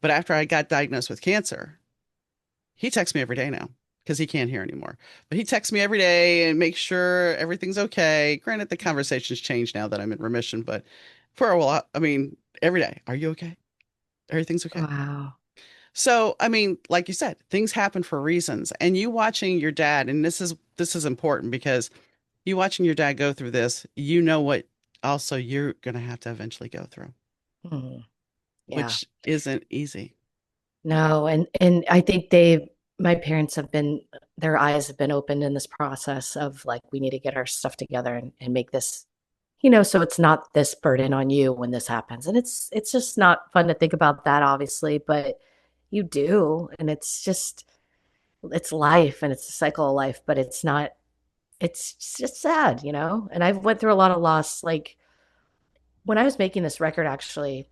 But after I got diagnosed with cancer, he texts me every day now because he can't hear anymore. But he texts me every day and makes sure everything's okay. Granted, the conversation's changed now that I'm in remission, but for a while, I mean, every day, are you okay? Everything's okay. Wow. So, I mean, like you said, things happen for reasons. And you watching your dad, and this is important because you watching your dad go through this, you know what also you're gonna have to eventually go through, Hmm. Yeah. which isn't easy. No, and I think my parents have been, their eyes have been opened in this process of like, we need to get our stuff together and make this, so it's not this burden on you when this happens. And it's just not fun to think about that, obviously, but you do, and it's life and it's a cycle of life, but it's just sad. And I've went through a lot of loss. Like when I was making this record, actually,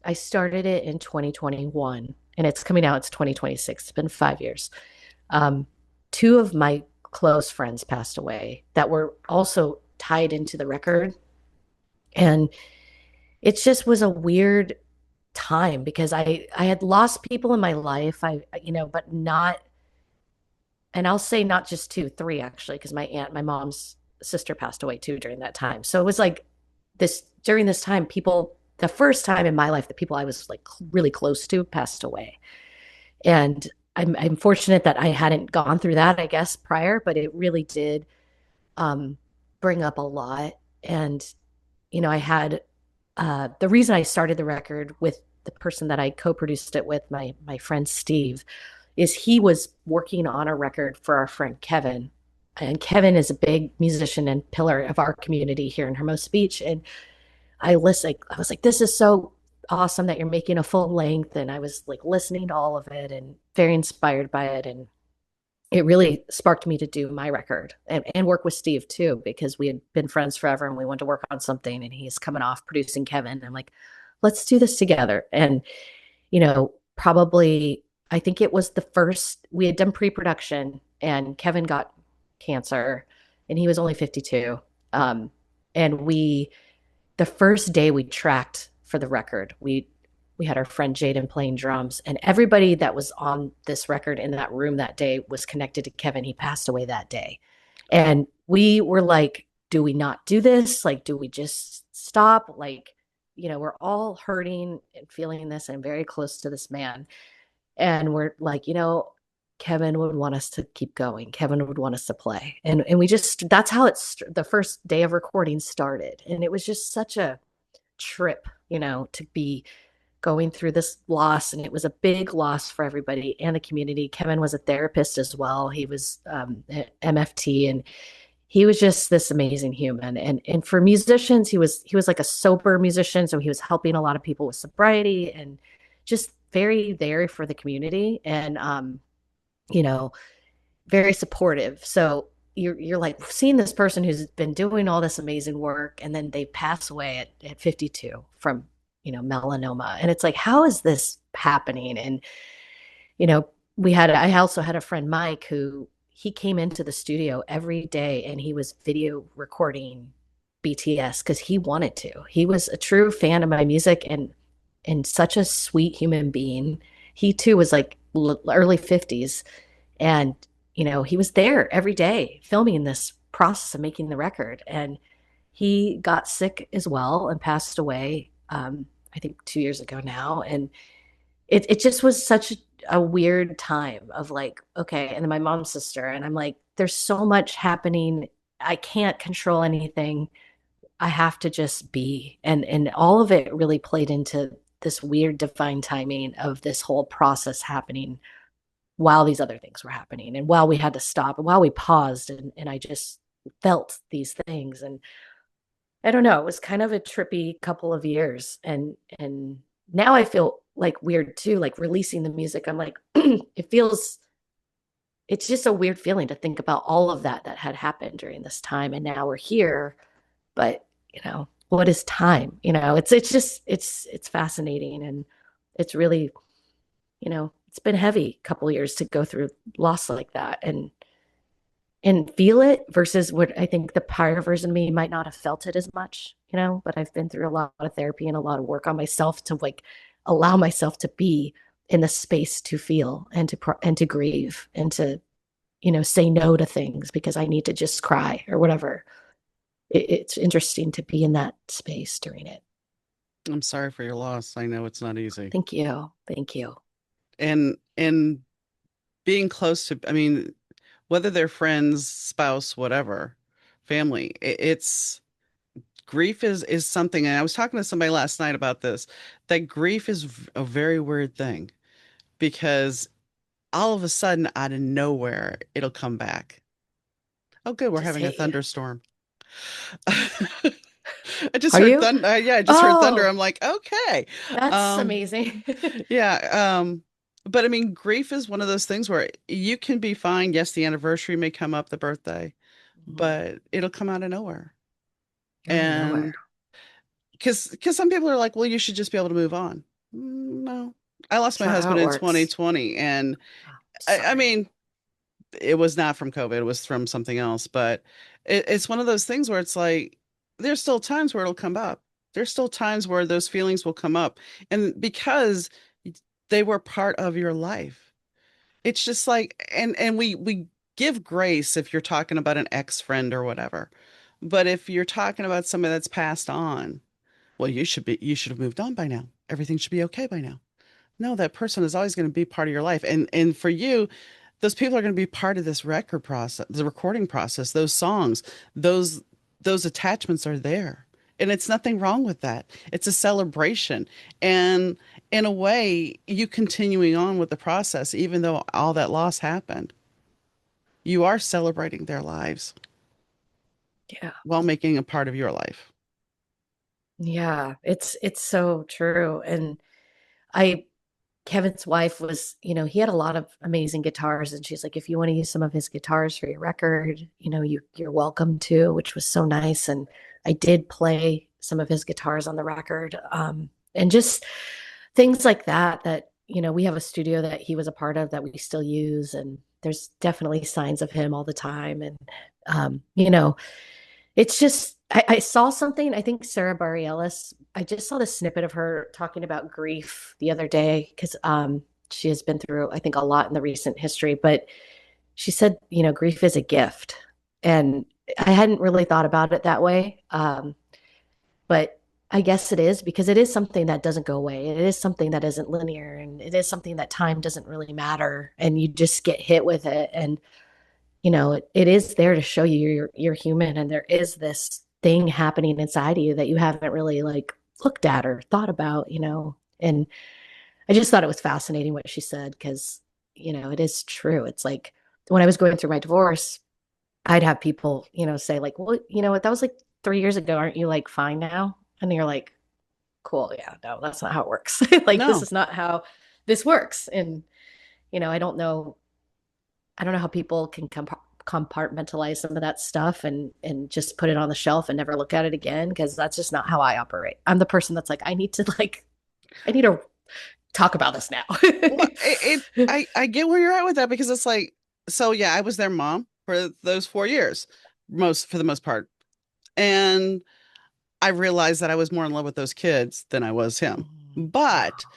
I started it in 2021 and it's coming out, it's 2026. It's been 5 years. Um, Two of my close friends passed away that were also tied into the record. And it just was a weird time because I had lost people in my life. But not, and I'll say not just two, three actually, because my mom's sister passed away too during that time. So it was like during this time, the first time in my life, the people I was like really close to passed away. And I'm fortunate that I hadn't gone through that, I guess, prior, but it really did um, bring up a lot. And, I had the reason I started the record with the person that I co-produced it with, my friend Steve, is he was working on a record for our friend Kevin. And Kevin is a big musician and pillar of our community here in Hermosa Beach. And I was like, this is so awesome that you're making a full length. And I was like listening to all of it and very inspired by it. And it really sparked me to do my record and work with Steve too, because we had been friends forever and we wanted to work on something. And he's coming off producing Kevin. And I'm like, let's do this together. And, probably, I think it was the first, we had done pre production and Kevin got cancer and he was only 52. And the first day we tracked for the record, we had our friend Jaden playing drums, and everybody that was on this record in that room that day was connected to Kevin. He passed away that day. And we were like, do we not do this? Like, do we just stop? Like, we're all hurting and feeling this and very close to this man. And we're like, Kevin would want us to keep going. Kevin would want us to play. And we just, that's how the first day of recording started. And it was just such a trip, to be going through this loss. And it was a big loss for everybody and the community. Kevin was a therapist as well. He was MFT, and he was just this amazing human. And for musicians, he was like a sober musician. So he was helping a lot of people with sobriety and just very there for the community. And you know, very supportive. So you're like seeing this person who's been doing all this amazing work and then they pass away at 52 from, melanoma. And it's like, how is this happening? And, you know, I also had a friend, Mike, who he came into the studio every day and he was video recording BTS because he wanted to. He was a true fan of my music and such a sweet human being. He too was like early 50s. And, he was there every day filming this process of making the record. And he got sick as well and passed away, I think 2 years ago now. And it just was such a weird time of like, okay. And then my mom's sister, and I'm like, there's so much happening. I can't control anything. I have to just be. And all of it really played into this weird divine timing of this whole process happening while these other things were happening and while we had to stop and while we paused and I just felt these things. And I don't know, it was kind of a trippy couple of years. And now I feel like weird too, like releasing the music. I'm like, it's just a weird feeling to think about all of that had happened during this time. And now we're here. But, what is time? It's fascinating. And it's really, it's been heavy a couple of years to go through loss like that. And and feel it versus what I think the prior version of me might not have felt it as much, but I've been through a lot of therapy and a lot of work on myself to like allow myself to be in the space to feel and to grieve and to, say no to things because I need to just cry or whatever. It's interesting to be in that space during it. I'm sorry for your loss. I know it's not easy. Thank you. Thank you. And being close to, I mean, whether they're friends, spouse, whatever, family, it's grief is something. And I was talking to somebody last night about this, that grief is a very weird thing because all of a sudden, out of nowhere, it'll come back. Oh, good, we're Just having a hit you. thunderstorm. I just Are heard you? thunder. Yeah, I just heard thunder. Oh, I'm like, okay. that's Um, amazing. yeah. But I mean, grief is one of those things where you can be fine. Yes, the anniversary may come up, the birthday, Mhm. but it'll come out of nowhere. Out of nowhere. And because some people are like, well, you should just be able to move on. No, I lost It's my not how husband it in works. 2020, and Oh, I sorry. mean, it was not from COVID, it was from something else. But it's one of those things where it's like there's still times where it'll come up. There's still times where those feelings will come up. And because they were part of your life. It's just like and we give grace if you're talking about an ex-friend or whatever. But if you're talking about somebody that's passed on, well, you should have moved on by now. Everything should be okay by now. No, that person is always going to be part of your life. And for you, those people are going to be part of this record process, the recording process, those songs, those those attachments are there. And it's nothing wrong with that. It's a celebration. And in a way, you continuing on with the process, even though all that loss happened, you are celebrating their lives Yeah. while making a part of your life. Yeah. It's so true. And I Kevin's wife was, he had a lot of amazing guitars, and she's like, if you want to use some of his guitars for your record, you're welcome to, which was so nice. And I did play some of his guitars on the record. And just things like that, we have a studio that he was a part of that we still use. And there's definitely signs of him all the time. And, um, you know, it's just I saw something. I think Sarah Bareilles. I just saw the snippet of her talking about grief the other day because she has been through, I think, a lot in the recent history. But she said, grief is a gift, and I hadn't really thought about it that way. But I guess it is because it is something that doesn't go away. It is something that isn't linear, and it is something that time doesn't really matter, and you just get hit with it. And it is there to show you you're human, and there is this thing happening inside of you that you haven't really like looked at or thought about. And I just thought it was fascinating what she said because it is true. It's like when I was going through my divorce, I'd have people say like, well, you know what, that was like 3 years ago, aren't you like fine now? And you're like, cool, yeah, no, that's not how it works. Like, this No. is not how this works. And I don't know how people can compartmentalize some of that stuff and just put it on the shelf and never look at it again, because that's just not how I operate. I'm the person that's like, I need to talk about this now. Well, I get where you're at with that because it's like, so yeah, I was their mom for those 4 years, for the most part. And I realized that I was more in love with those kids than I was him. But Oh,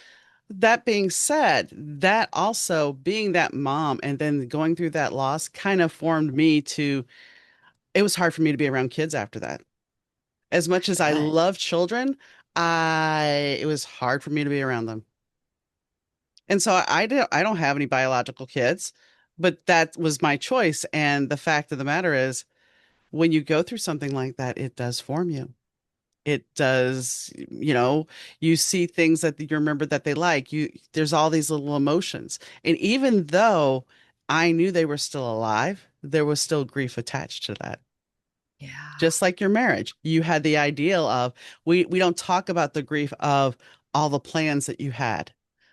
that being said, that also being that mom and then going through that loss kind of formed me to, it was hard for me to be around kids after that. As much as I I bet. love children, it was hard for me to be around them. And so I don't have any biological kids, but that was my choice. And the fact of the matter is, when you go through something like that, it does form you. It does, you see things that you remember that they like. There's all these little emotions. And even though I knew they were still alive, there was still grief attached to that. Yeah. Just like your marriage, you had the ideal of, we don't talk about the grief of all the plans that you had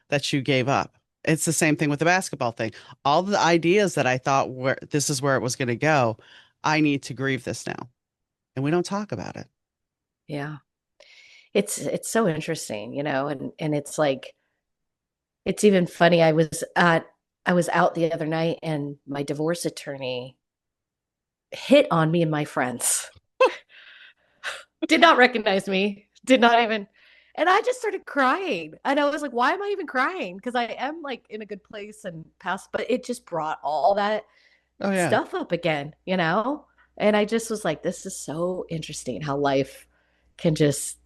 that you gave up. It's the same thing with the basketball thing. All the ideas that I thought were this is where it was going to go, I need to grieve this now. And we don't talk about it. Yeah. It's so interesting, and it's like it's even funny. I was out the other night, and my divorce attorney hit on me and my friends. Did not recognize me, did not even. And I just started crying. And I was like, why am I even crying? Because I am like in a good place and past, but it just brought all that Oh yeah. stuff up again, you know? And I just was like, this is so interesting how life can just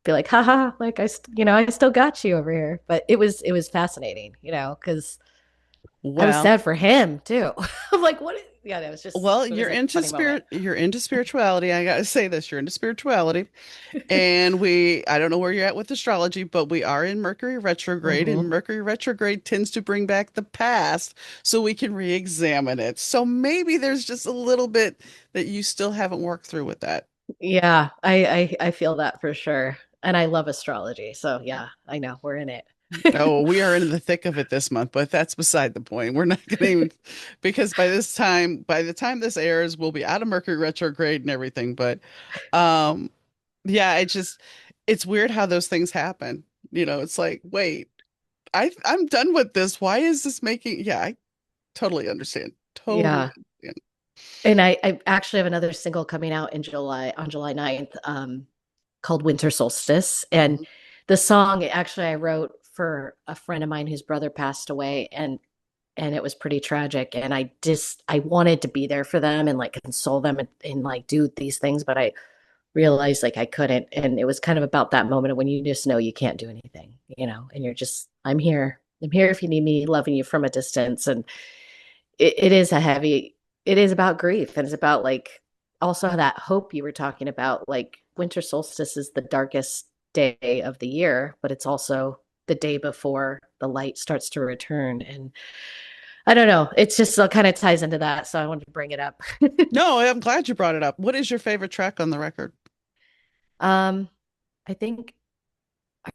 be like, haha, like I still got you over here. But it was fascinating, because I was Well, sad for him too. I'm like, what? Yeah, well, it was you're a into funny moment. spirit, you're into spirituality. I gotta say this, you're into spirituality. And I don't know where you're at with astrology, but we are in Mercury retrograde, and Hmm. Mercury retrograde tends to bring back the past so we can re-examine it. So maybe there's just a little bit that you still haven't worked through with that. Yeah, I feel that for sure. And I love astrology. So yeah, I know we're in it. Oh, we are in the thick of it this month, but that's beside the point. We're not going to even, because by the time this airs, we'll be out of Mercury retrograde and everything. But, um, yeah, it's weird how those things happen. It's like, wait, I'm done with this. Why is this making? Yeah, I totally understand. Totally Yeah. understand. And I actually have another single coming out in July on July 9th, called Winter Solstice. And Mhm. the song actually I wrote for a friend of mine whose brother passed away, and it was pretty tragic. And I wanted to be there for them and like console them and like do these things, but I realized like I couldn't. And it was kind of about that moment of when you just know you can't do anything, and you're just, I'm here. I'm here if you need me, loving you from a distance. And it is it is about grief, and it's about like also that hope you were talking about. Like winter solstice is the darkest day of the year, but it's also the day before the light starts to return. And I don't know, it's just kind of ties into that. So I wanted to bring it up. No, I'm glad you brought it up. What is your favorite track on the record? um, I think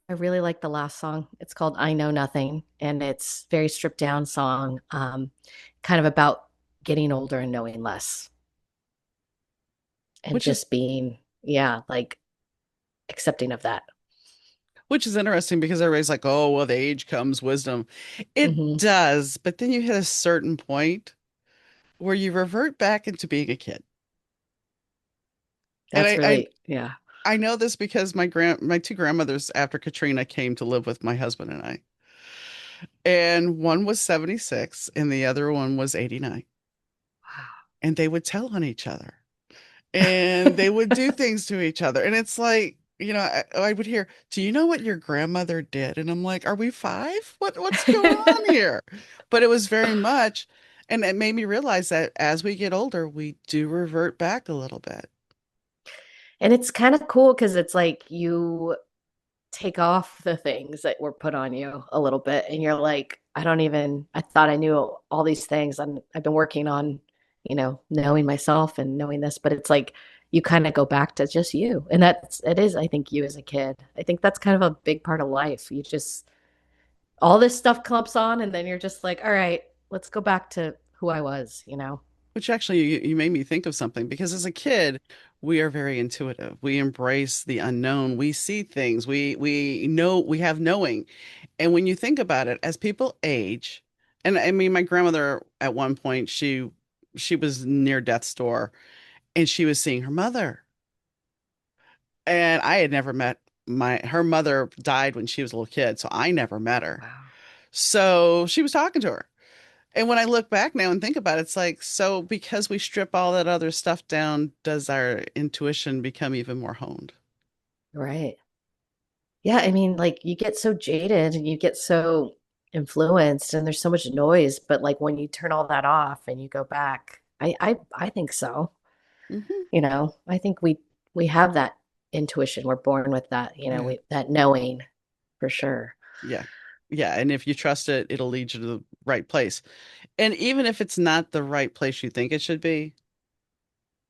I really like the last song. It's called I Know Nothing, and it's very stripped down song, kind of about getting older and knowing less and Which is just being, yeah, like accepting of that. which is interesting because everybody's like, "Oh, well, the age comes wisdom." It Hmm. does, but then you hit a certain point where you revert back into being a kid. And That's really, yeah. I know this because my two grandmothers after Katrina came to live with my husband and I. And one was 76 and the other one was 89. And they would tell on each other. And they would do things to each other. And it's like, I would hear, "Do you know what your grandmother did?" And I'm like, "Are we five? What's going on here?" But it was very much, and it made me realize that as we get older, we do revert back a little bit. And it's kind of cool because it's like you take off the things that were put on you a little bit, and you're like, I thought I knew all these things. I've been working on, knowing myself and knowing this, but it's like you kind of go back to just you. And it is, I think, you as a kid. I think that's kind of a big part of life. You just, all this stuff clumps on, and then you're just like, all right, let's go back to who I was. Which actually, you made me think of something because as a kid, we are very intuitive. We embrace the unknown. We see things. We know we have knowing. And when you think about it, as people age, and I mean, my grandmother at one point, she was near death's door and she was seeing her mother. And I had never met her mother died when she was a little kid, so I never met her. Wow. So she was talking to her. And when I look back now and think about it, it's like, so because we strip all that other stuff down, does our intuition become even more honed? Right. Yeah, I mean, like you get so jaded and you get so influenced and there's so much noise, but like when you turn all that off and you go back, I think so. Hmm. I think we have that intuition. We're born with that, Yeah. that knowing for sure. Yeah. Yeah. And if you trust it, it'll lead you to the right place. And even if it's not the right place you think it should be,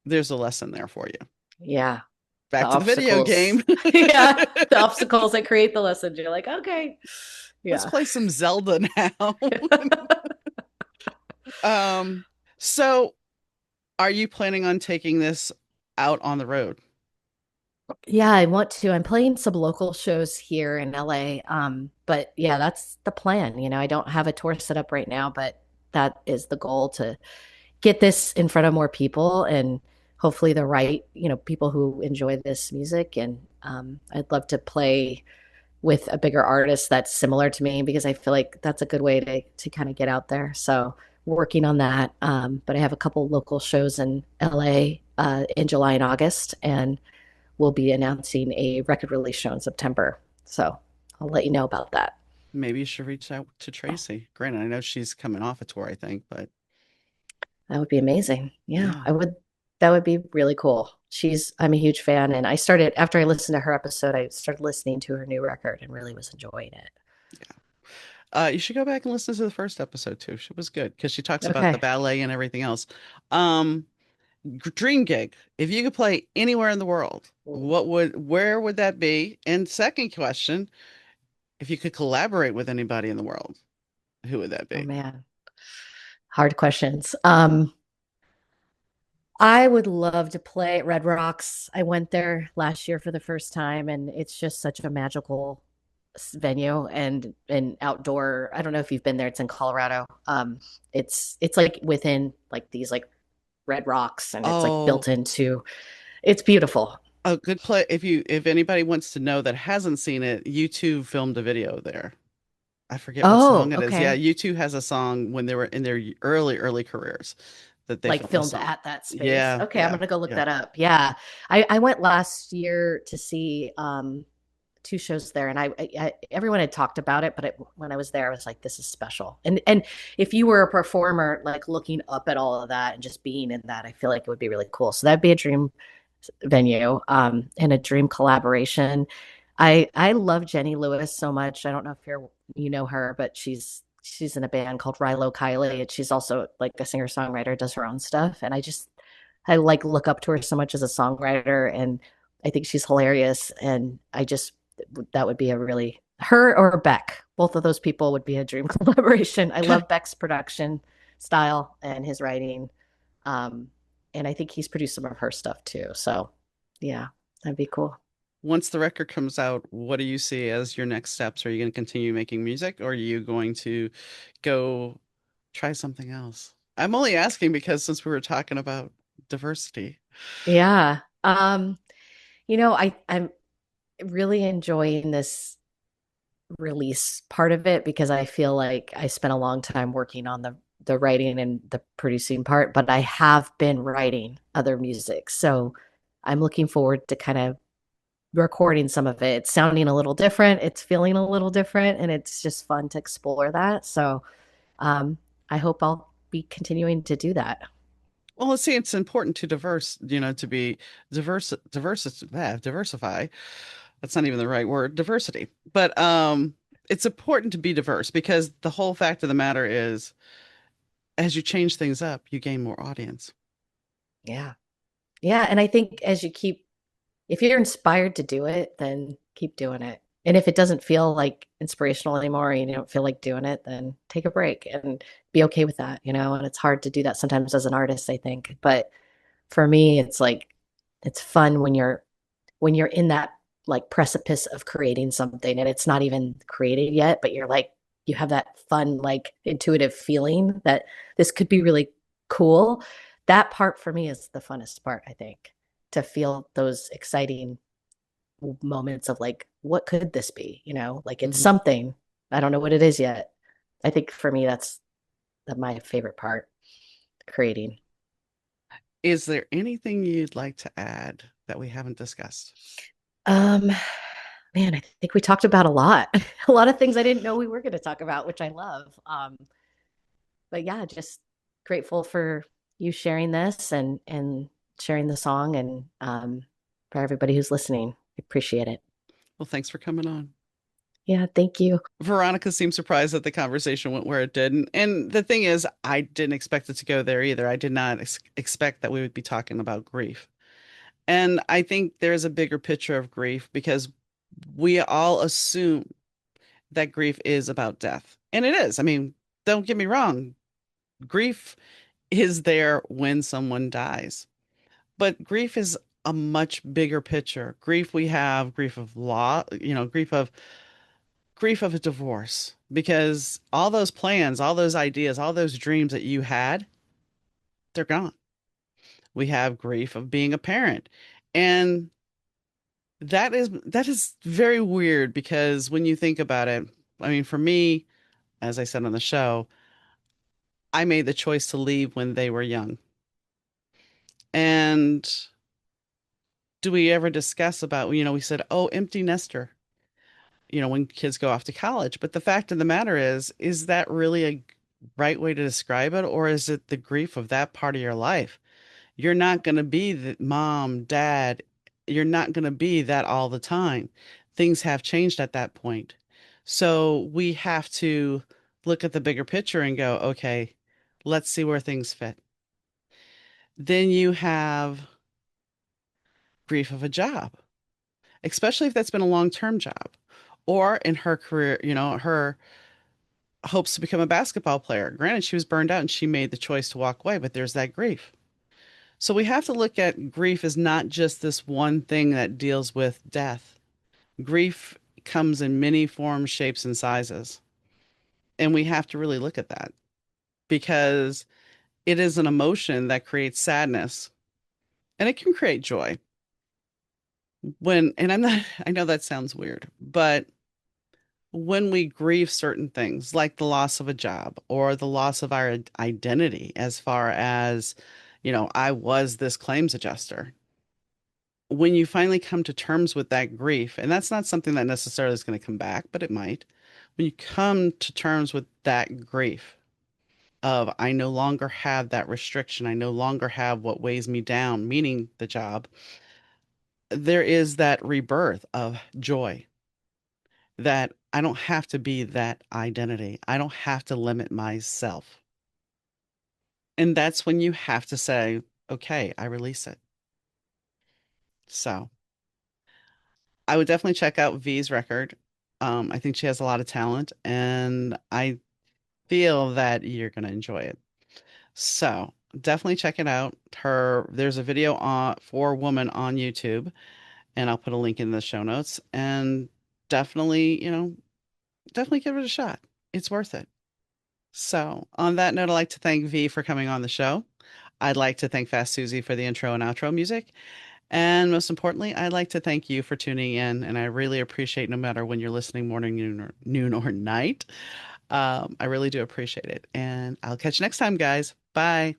there's a lesson there for you. Yeah. The Back to the video obstacles. game. Yeah. The obstacles that create the lessons. You're like, okay. Let's Yeah. play some Zelda now. Um, so are you planning on taking this out on the road? Yeah, I want to. I'm playing some local shows here in LA. But yeah, that's the plan. I don't have a tour set up right now, but that is the goal to get this in front of more people and hopefully the right, people who enjoy this music. And I'd love to play with a bigger artist that's similar to me because I feel like that's a good way to kind of get out there. So working on that. But I have a couple local shows in LA in July and August, and we'll be announcing a record release show in September. So I'll let you know about that. Maybe you should reach out to Tracy. Granted, I know she's coming off a tour, I think, but That would be amazing. Yeah, yeah. I would. That would be really cool. I'm a huge fan. And I started, after I listened to her episode, I started listening to her new record and really was enjoying it. You should go back and listen to the first episode too. She was good because she talks about the Okay. ballet and everything else. Um, Dream gig. If you could play anywhere in the world, where would that be? And second question, if you could collaborate with anybody in the world, who would that Oh be? man, hard questions. I would love to play at Red Rocks. I went there last year for the first time, and it's just such a magical venue and outdoor. I don't know if you've been there. It's in Colorado. It's like within like these like red rocks, and it's like Oh, built into. It's beautiful. a good play. If anybody wants to know that hasn't seen it, YouTube filmed a video there. I forget what Oh, song it is. Yeah, okay. YouTube has a song when they were in their early careers that they Like filmed a filmed song. at that space. Yeah, Okay, I'm yeah, gonna go look yeah. that up. Yeah, I went last year to see two shows there, and everyone had talked about it, but when I was there, I was like, this is special. And if you were a performer, like looking up at all of that and just being in that, I feel like it would be really cool. So that'd be a dream venue, and a dream collaboration. I love Jenny Lewis so much. I don't know if you know her, but she's in a band called Rilo Kiley, and she's also like a singer songwriter, does her own stuff, and I like look up to her so much as a songwriter, and I think she's hilarious, and I just that would be a really her or Beck. Both of those people would be a dream collaboration. I love Beck's production style and his writing. Um, and I think he's produced some of her stuff too. So yeah, that'd be cool. Once the record comes out, what do you see as your next steps? Are you going to continue making music or are you going to go try something else? I'm only asking because since we were talking about diversity. Yeah. I'm really enjoying this release part of it because I feel like I spent a long time working on the writing and the producing part, but I have been writing other music. So I'm looking forward to kind of recording some of it. It's sounding a little different, it's feeling a little different, and it's just fun to explore that. So um, I hope I'll be continuing to do that. Well, let's see, it's important to to be diversify. That's not even the right word, diversity. But it's important to be diverse because the whole fact of the matter is as you change things up, you gain more audience. Yeah. Yeah. And I think if you're inspired to do it, then keep doing it. And if it doesn't feel like inspirational anymore, and you don't feel like doing it, then take a break and be okay with that. And it's hard to do that sometimes as an artist, I think. But for me, it's like it's fun when you're in that like precipice of creating something and it's not even created yet, but you're like you have that fun, like intuitive feeling that this could be really cool. That part for me is the funnest part, I think, to feel those exciting moments of like, what could this be? Like it's Mhm. something. I don't know what it is yet. I think for me, that's my favorite part, creating. Is there anything you'd like to add that we haven't discussed? Um, Man, I think we talked about a lot, a lot of things I didn't know we were going to talk about, which I love. But yeah, just grateful for you sharing this and sharing the song and for everybody who's listening. I appreciate it. Well, thanks for coming on. Yeah, thank you. Veronica seemed surprised that the conversation went where it did. And the thing is, I didn't expect it to go there either. I did not expect that we would be talking about grief. And I think there's a bigger picture of grief because we all assume that grief is about death. And it is. I mean, don't get me wrong, grief is there when someone dies. But grief is a much bigger picture. Grief we have grief of law, grief of a divorce because all those plans, all those ideas, all those dreams that you had, they're gone. We have grief of being a parent. And that is very weird because when you think about it, I mean, for me, as I said on the show, I made the choice to leave when they were young. And do we ever discuss about, we said, oh, empty nester, when kids go off to college. But the fact of the matter is that really a right way to describe it? Or is it the grief of that part of your life? You're not going to be the mom, dad. You're not going to be that all the time. Things have changed at that point. So we have to look at the bigger picture and go, okay, let's see where things fit. Then you have grief of a job, especially if that's been a long-term job. Or in her career, her hopes to become a basketball player. Granted, she was burned out and she made the choice to walk away, but there's that grief. So we have to look at grief as not just this one thing that deals with death. Grief comes in many forms, shapes, and sizes. And we have to really look at that because it is an emotion that creates sadness and it can create joy. And I know that sounds weird, but when we grieve certain things like the loss of a job or the loss of our identity, as far as, I was this claims adjuster. When you finally come to terms with that grief, and that's not something that necessarily is going to come back, but it might. When you come to terms with that grief of, I no longer have that restriction, I no longer have what weighs me down, meaning the job, there is that rebirth of joy that I don't have to be that identity. I don't have to limit myself. And that's when you have to say, okay, I release it. So I would definitely check out V's record. I think she has a lot of talent, and I feel that you're going to enjoy it. So definitely check it out. There's a video for Woman on YouTube, and I'll put a link in the show notes. And definitely, definitely give it a shot. It's worth it. So on that note, I'd like to thank V for coming on the show. I'd like to thank Fast Susie for the intro and outro music. And most importantly, I'd like to thank you for tuning in. And I really appreciate no matter when you're listening, morning, noon or night. I really do appreciate it. And I'll catch you next time, guys. Bye.